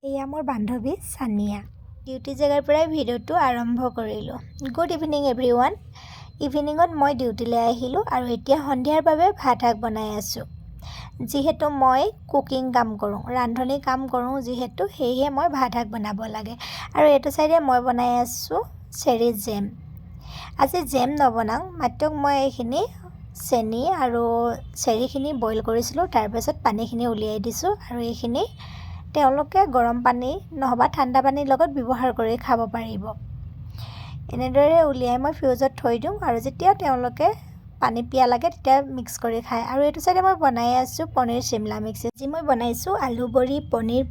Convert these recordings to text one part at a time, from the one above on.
এয়া মোৰ বান্ধৱী সানিয়া। ডিউটি জেগাৰ পৰাই ভিডিঅ'টো আৰম্ভ কৰিলোঁ। Good evening everyone. ইভিনিঙত মই ডিউটিলৈ আহিলোঁ আৰু এতিয়া সন্ধিয়াৰ বাবে ভাত শাক বনাই আছোঁ। যিহেতু মই কুকিং কাম কৰোঁ, ৰান্ধনি কাম কৰোঁ যিহেতু, সেয়েহে মই ভাত শাক বনাব লাগে। আৰু এইটো চাইডে মই বনাই আছোঁ চেৰি জেম। আজি জেম নবনাওঁ, মাত্ৰ মই এইখিনি চেনি আৰু চেৰিখিনি বইল কৰিছিলোঁ, তাৰপিছত পানীখিনি উলিয়াই দিছোঁ আৰু এইখিনি তেওঁলোকে গৰম পানী নহবা ঠাণ্ডা পানীৰ লগত ব্যৱহাৰ কৰি খাব পাৰিব। এনেদৰে উলিয়াই মই ফ্ৰিজত থৈ দিওঁ আৰু যেতিয়া তেওঁলোকে পানী পিয়া লাগে তেতিয়া মিক্স কৰি খায়। আৰু এইটো চাইডে মই বনাই আছোঁ পনীৰ চিমলা মিক্সি। যি মই বনাইছোঁ আলু বড়ি,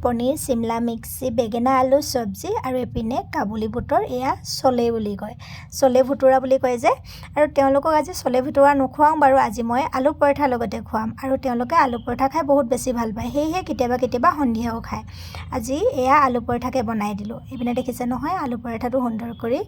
পনীৰ চিমলা মিক্সি, বেঙেনা আলু চব্জি আৰু এপিনে কাবুলী বুটৰ এয়া চলে বুলি কয়, চলে ভুতুৰা বুলি কয় যে। আৰু তেওঁলোকক আজি চলে ভুতুৰা নোখোৱাওঁ বাৰু, আজি মই আলু পৰঠাৰ লগতে খুৱাম। আৰু তেওঁলোকে আলু পৰঠা খাই বহুত বেছি ভাল পায়, সেয়েহে কেতিয়াবা সন্ধিয়াও খায়। আজি এয়া আলু পৰঠাকে বনাই দিলোঁ। এইপিনে দেখিছে নহয় আলু পৰঠাটো সুন্দৰ কৰি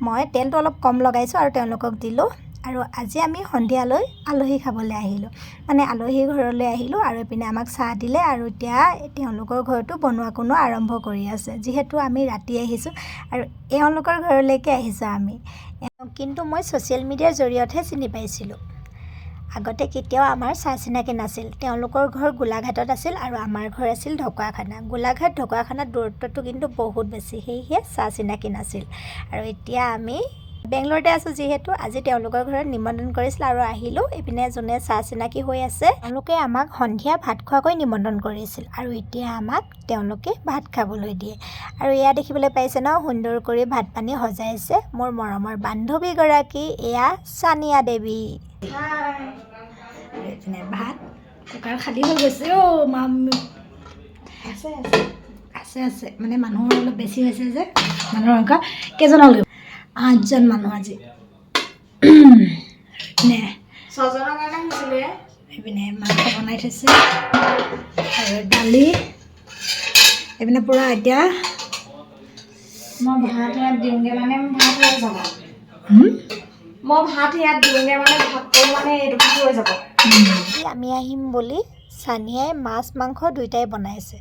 মই তেলটো অলপ কম লগাইছোঁ আৰু তেওঁলোকক দিলোঁ। আৰু আজি আমি সন্ধিয়ালৈ আলহী খাবলৈ আহিলোঁ, মানে আলহী ঘৰলৈ আহিলোঁ। আৰু এইপিনে আমাক চাহ দিলে আৰু এতিয়া তেওঁলোকৰ ঘৰতো বনোৱা কোনো আৰম্ভ কৰি আছে, যিহেতু আমি ৰাতি আহিছোঁ আৰু এওঁলোকৰ ঘৰলৈকে আহিছোঁ আমি। কিন্তু মই ছ'চিয়েল মিডিয়াৰ জৰিয়তেহে চিনি পাইছিলোঁ। আগতে কেতিয়াও আমাৰ চাহ চিনাকি নাছিল। তেওঁলোকৰ ঘৰ গোলাঘাটত আছিল আৰু আমাৰ ঘৰ আছিল ঢকুৱাখানা। গোলাঘাট ঢকুৱাখানাৰ দূৰত্বটো কিন্তু বহুত বেছি, সেয়েহে চাহ চিনাকি নাছিল। আৰু এতিয়া আমি বেংগলৰতে আছোঁ যিহেতু, আজি তেওঁলোকৰ ঘৰত নিমন্ত্ৰণ কৰিছিল আৰু আহিলোঁ। এইপিনে যোনে চাহ চিনাকি হৈ আছে তেওঁলোকে আমাক সন্ধিয়া ভাত খোৱাকৈ নিমন্ত্ৰণ কৰিছিল আৰু এতিয়া আমাক তেওঁলোকে ভাত খাবলৈ দিয়ে। আৰু এয়া দেখিবলৈ পাইছে ন, সুন্দৰ কৰি ভাত পানী সজাইছে মোৰ মৰমৰ বান্ধৱীগৰাকী, এয়া সানিয়া দেৱী। এইপিনে ভাত কুকাৰ খালী হৈ গৈছে। মাম্মি আছে মানে মানুহৰ অলপ বেছি হৈছে যে, মানুহৰ সংখ্যা কেইজন হ'ল? 8জন মানুহ আজি। এইপিনে মাংস বনাই থৈছে আৰু দালি। এইপিনে পূৰা এতিয়া মই ভাত ইয়াত দিওঁগৈ মানে ভাত হৈ যাব। মই ভাত ইয়াত দিওঁগৈ মানে ভাতটো মানে এইটো হৈ যাব। আমি আহিম বুলি সানিয়াই মাছ মাংস দুয়োটাই বনাইছে।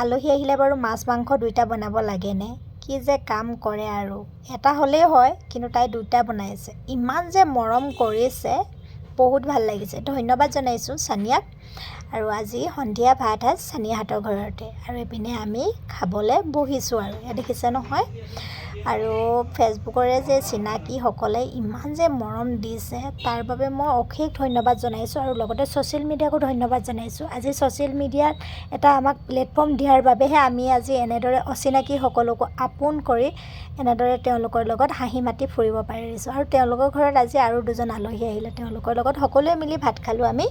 আলহী আহিলে বাৰু মাছ মাংস দুয়োটা বনাব লাগেনে? কি যে কাম কৰে আৰু, এটা হ'লেই হয় কিন্তু তাই দুটা বনাইছে। ইমান যে মৰম কৰিছে, বহুত ভাল লাগিছে। ধন্যবাদ জনাইছোঁ সানিয়াক। আৰু আজি সন্ধিয়া ভাত সাজ সানিয়াহঁতৰ ঘৰতে। আৰু এইপিনে আমি খাবলৈ বহিছোঁ আৰু এয়া দেখিছে নহয়। আৰু ফেচবুকৰে যে চিনাকিসকলে ইমান যে মৰম দিছে, তাৰ বাবে মই অশেষ ধন্যবাদ জনাইছোঁ। আৰু লগতে ছ'চিয়েল মিডিয়াকো ধন্যবাদ জনাইছোঁ। আজি ছ'চিয়েল মিডিয়াত এটা আমাক প্লেটফৰ্ম দিয়াৰ বাবেহে আমি আজি এনেদৰে অচিনাকি সকলকো আপোন কৰি এনেদৰে তেওঁলোকৰ লগত হাঁহি মাতি ফুৰিব পাৰিছোঁ। আৰু তেওঁলোকৰ ঘৰত আজি আৰু 2জন আলহী আহিলে, তেওঁলোকৰ লগত সকলোৱে মিলি ভাত খালোঁ আমি।